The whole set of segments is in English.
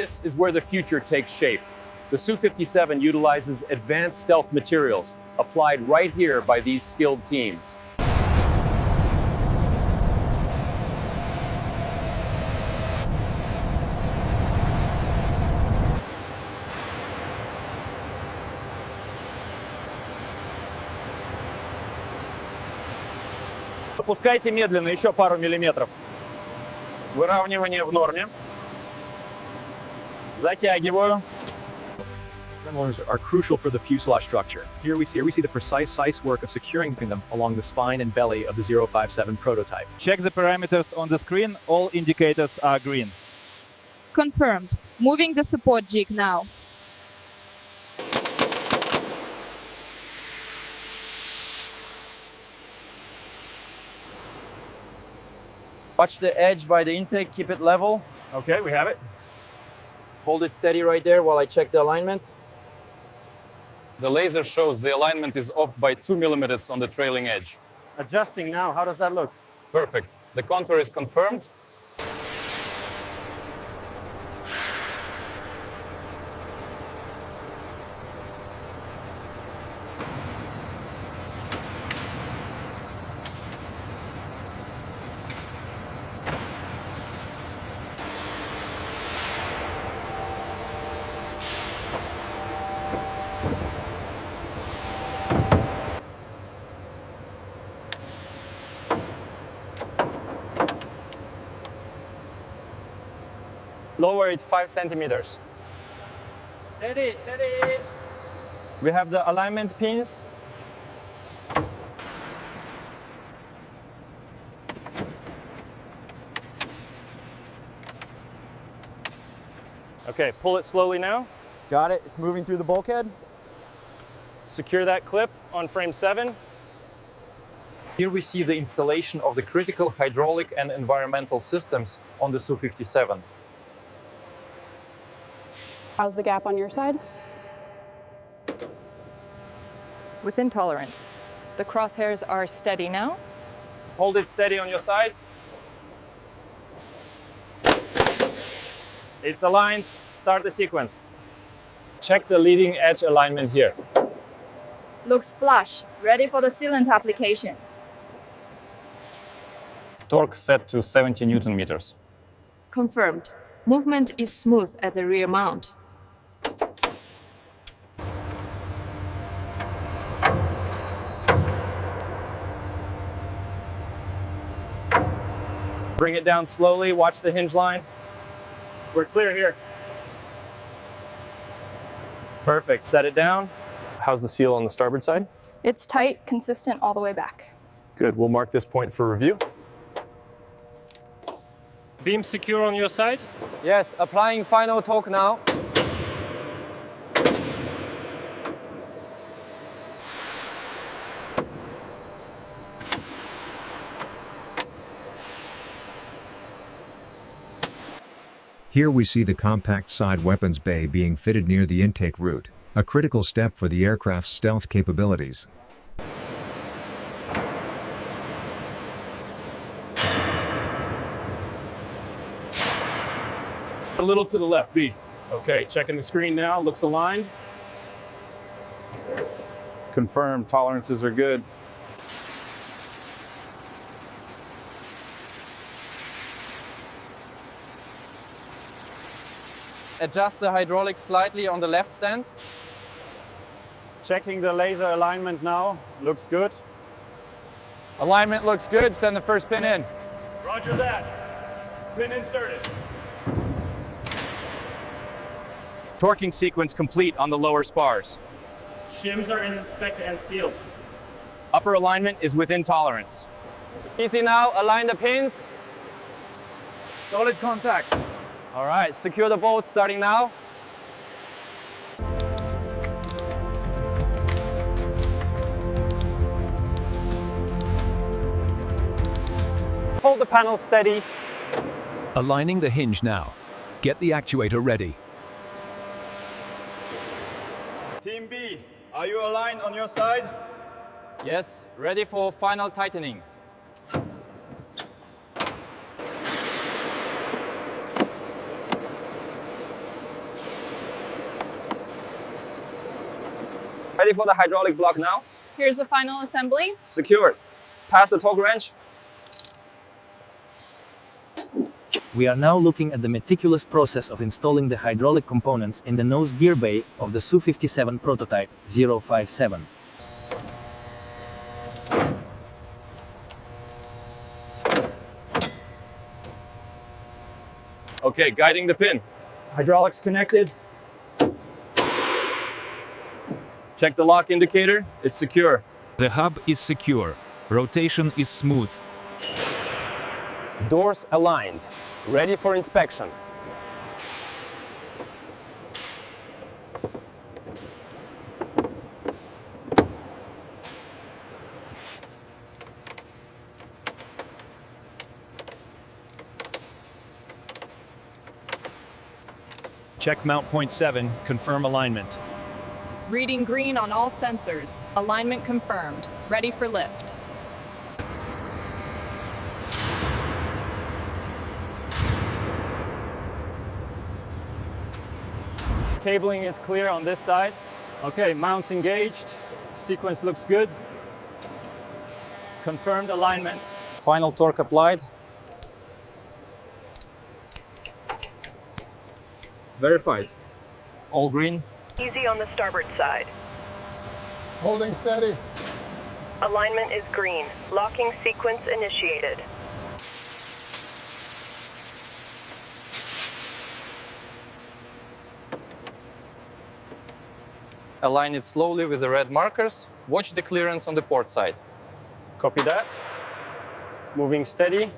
This is where the future takes shape. The Su-57 utilizes advanced stealth materials applied right here by these skilled teams. Опускайте медленно, еще пару миллиметров. Выравнивание в норме. Затягиваю. Tremors are crucial for the fuselage structure. Here we see the precise work of securing them along the spine and belly of the 057 prototype. Check the parameters on the screen. All indicators are green. Confirmed. Moving the support jig now. Watch the edge by the intake, keep it level. Okay, we have it. Hold it steady right there while I check the alignment. The laser shows the alignment is off by 2 millimeters on the trailing edge. Adjusting now, how does that look? Perfect. The contour is confirmed. Lower it 5 centimeters. Steady, steady. We have the alignment pins. Okay, pull it slowly now. Got it, it's moving through the bulkhead. Secure that clip on frame 7. Here we see the installation of the critical hydraulic and environmental systems on the Su-57. How's the gap on your side? Within tolerance. The crosshairs are steady now. Hold it steady on your side. It's aligned. Start the sequence. Check the leading edge alignment here. Looks flush. Ready for the sealant application. Torque set to 70 Newton meters. Confirmed. Movement is smooth at the rear mount. Bring it down slowly. Watch the hinge line. We're clear here. Perfect. Set it down. How's the seal on the starboard side? It's tight, consistent all the way back. Good. We'll mark this point for review. Beam secure on your side. Yes, applying final torque now. Here we see the compact side weapons bay being fitted near the intake route, a critical step for the aircraft's stealth capabilities. A little to the left, B. Okay, checking the screen now. Looks aligned. Confirmed, tolerances are good. Adjust the hydraulics slightly on the left stand. Checking the laser alignment now, looks good. Alignment looks good, send the first pin in. Roger that. Pin inserted. Torquing sequence complete on the lower spars. Shims are inspected and sealed. Upper alignment is within tolerance. Easy now, align the pins. Solid contact. All right, secure the bolts starting now. Hold the panel steady. Aligning the hinge now. Get the actuator ready. Team B, are you aligned on your side? Yes, ready for final tightening. Ready for the hydraulic block now? Here's the final assembly. Secured. Pass the torque wrench. We are now looking at the meticulous process of installing the hydraulic components in the nose gear bay of the Su-57 prototype 057. Okay, guiding the pin. Hydraulics connected. Check the lock indicator. It's secure. The hub is secure. Rotation is smooth. Doors aligned. Ready for inspection. Check mount point 7, confirm alignment. Reading green on all sensors. Alignment confirmed. Ready for lift. Cabling is clear on this side. Okay, mounts engaged. Sequence looks good. Confirmed alignment. Final torque applied. Verified. All green. Easy on the starboard side. Holding steady. Alignment is green. Locking sequence initiated. Align it slowly with the red markers. Watch the clearance on the port side. Copy that. Moving steady.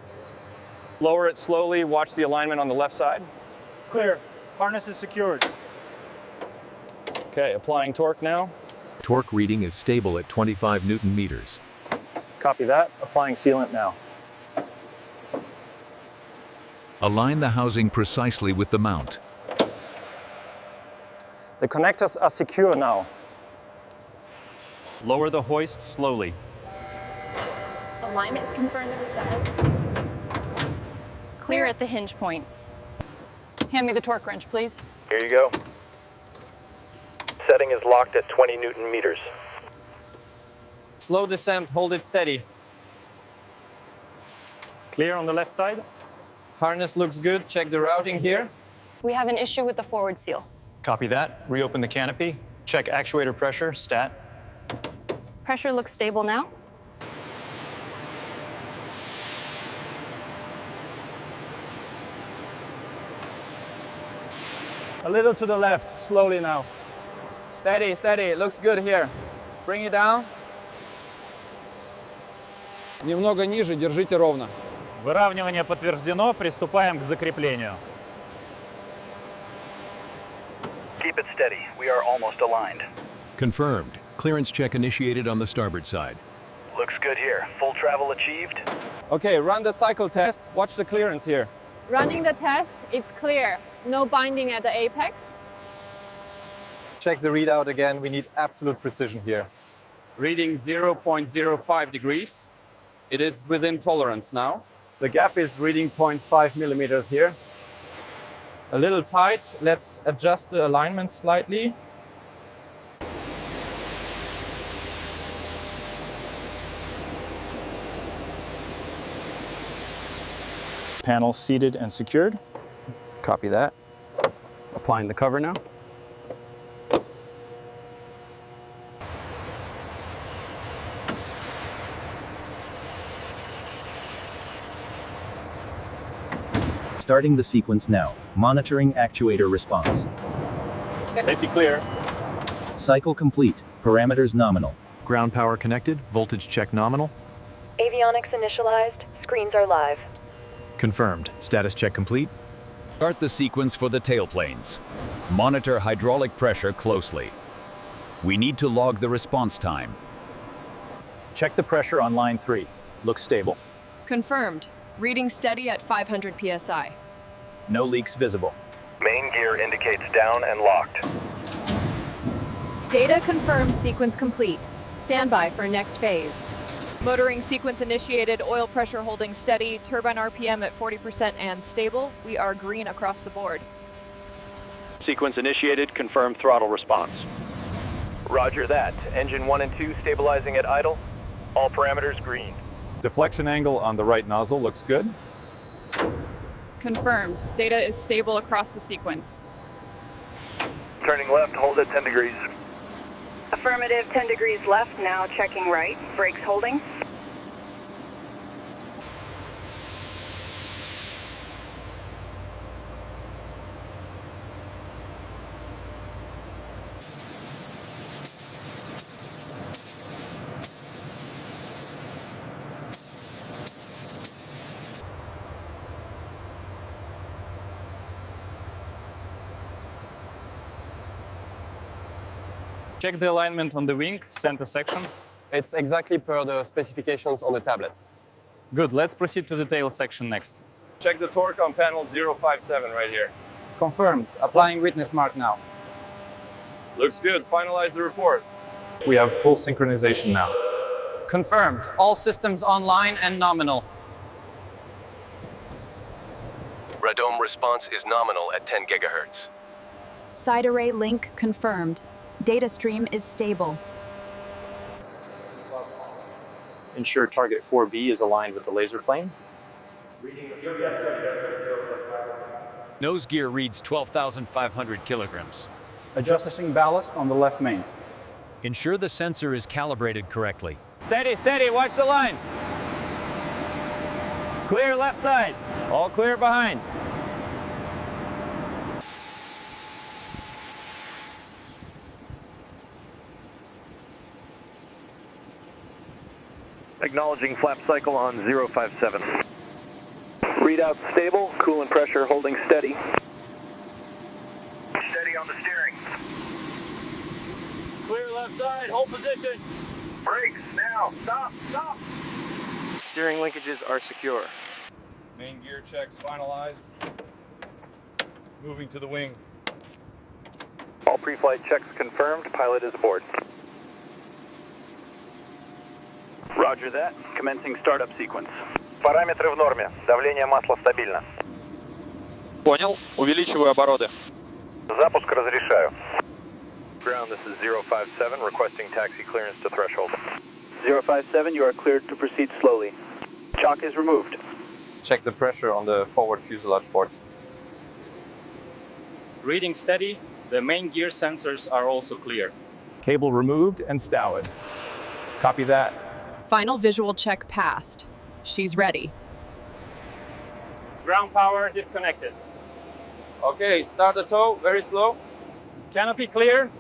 Lower it slowly. Watch the alignment on the left side. Clear. Harness is secured. Okay, applying torque now. Torque reading is stable at 25 Newton meters. Copy that. Applying sealant now. Align the housing precisely with the mount. The connectors are secure now. Lower the hoist slowly. Alignment confirmed inside. Clear at the hinge points. Hand me the torque wrench, please. Here you go. Setting is locked at 20 Newton meters. Slow descent, hold it steady. Clear on the left side. Harness looks good. Check the routing here. We have an issue with the forward seal. Copy that. Reopen the canopy. Check actuator pressure, stat. Pressure looks stable now. A little to the left, slowly now. Steady, steady. Looks good here. Bring it down. Немного ниже, держите ровно. Выравнивание подтверждено. Приступаем к закреплению. Keep it steady. We are almost aligned. Confirmed. Clearance check initiated on the starboard side. Looks good here. Full travel achieved. Okay, run the cycle test. Watch the clearance here. Running the test, it's clear. No binding at the apex. Check the readout again. We need absolute precision here. Reading 0.05 degrees. It is within tolerance now. The gap is reading 0.5 millimeters here. A little tight. Let's adjust the alignment slightly. Panel seated and secured. Copy that. Applying the cover now. Starting the sequence now. Monitoring actuator response. Safety clear. Cycle complete. Parameters nominal. Ground power connected. Voltage check nominal. Avionics initialized. Screens are live. Confirmed. Status check complete. Start the sequence for the tailplanes. Monitor hydraulic pressure closely. We need to log the response time. Check the pressure on line 3. Looks stable. Confirmed. Reading steady at 500 psi. No leaks visible. Main gear indicates down and locked. Data confirmed, sequence complete. Standby for next phase. Motoring sequence initiated, oil pressure holding steady, turbine RPM at 40% and stable. We are green across the board. Sequence initiated. Confirmed throttle response. Roger that. Engine 1 and 2 stabilizing at idle. All parameters green. Deflection angle on the right nozzle looks good. Confirmed. Data is stable across the sequence. Turning left, hold at 10 degrees. Affirmative, 10 degrees left, now checking right. Brakes holding. Check the alignment on the wing, center section. It's exactly per the specifications on the tablet. Good, let's proceed to the tail section next. Check the torque on panel 057 right here. Confirmed. Applying witness mark now. Looks good. Finalize the report. We have full synchronization now. Confirmed. All systems online and nominal. Radome response is nominal at 10 gigahertz. Side array link confirmed. Data stream is stable. Ensure target 4B is aligned with the laser plane. Nose gear reads 12,500 kilograms. Adjusting ballast on the left main. Ensure the sensor is calibrated correctly. Steady, steady, watch the line. Clear left side. All clear behind. Acknowledging flap cycle on 057. Readout stable, coolant pressure holding steady. Steady on the steering. Clear left side, hold position. Brakes, now, stop, stop. Steering linkages are secure. Main gear checks finalized. Moving to the wing. All pre-flight checks confirmed, pilot is aboard. Roger that. Commencing startup sequence. Параметры в норме. Давление масла стабильно. Понял. Увеличиваю обороты. Запуск разрешаю. Ground, this is 057, requesting taxi clearance to threshold. 057, you are cleared to proceed slowly. Chock is removed. Check the pressure on the forward fuselage port. Reading steady. The main gear sensors are also clear. Cable removed and stowed. Copy that. Final visual check passed. She's ready. Ground power disconnected. Okay, start the tow, very slow. Canopy clear.